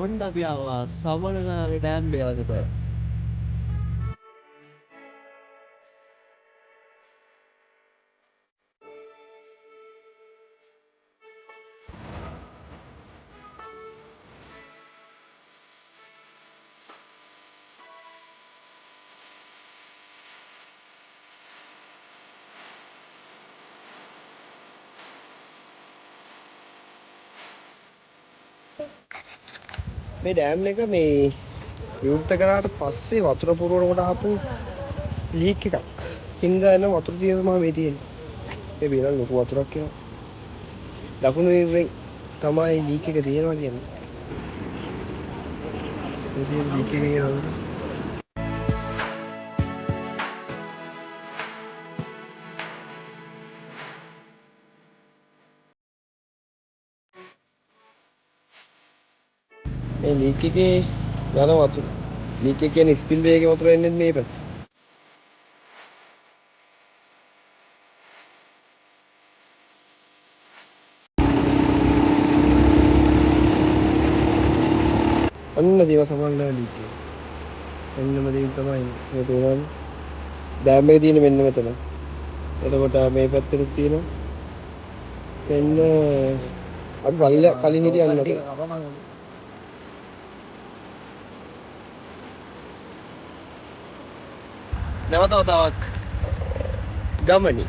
ඔන්න අපි ආවා සමනනාගේ ඩෑම් එකකට. මේ ඩෑම් එක මේ විවෘත කරාට පස්සේ වතුර පුරවනකොට ආපු ලීක් එකක්. හින්දා එන වතුර තියෙන තමයි මේ තියෙන්නේ. මේ බිරල් ලොකු වතුරක් එනවා. දකුණු විවරෙන් තමයි ලීක් එක තියෙනවා කියන්නේ. මේ තියෙන ලීක් එක කියනවා. මේ ලීක් එකේ යන වතුර. ලීක් එක කියන්නේ ස්පිල් වේ එකේ වතුර එන්නේ මේ පැත්ත. අන්න දිව සමන්ලා ලීක් එක. මෙන්නම දේ තමයි මේ පේනවනේ. ඩෑම් එකේ තියෙන මෙන්න මෙතන. එතකොට මේ පැත්තෙත් තියෙනවා. මෙන්න අපි කලින් හිටියන්නේ නැතර. නැවත වතාවක් ගමනි.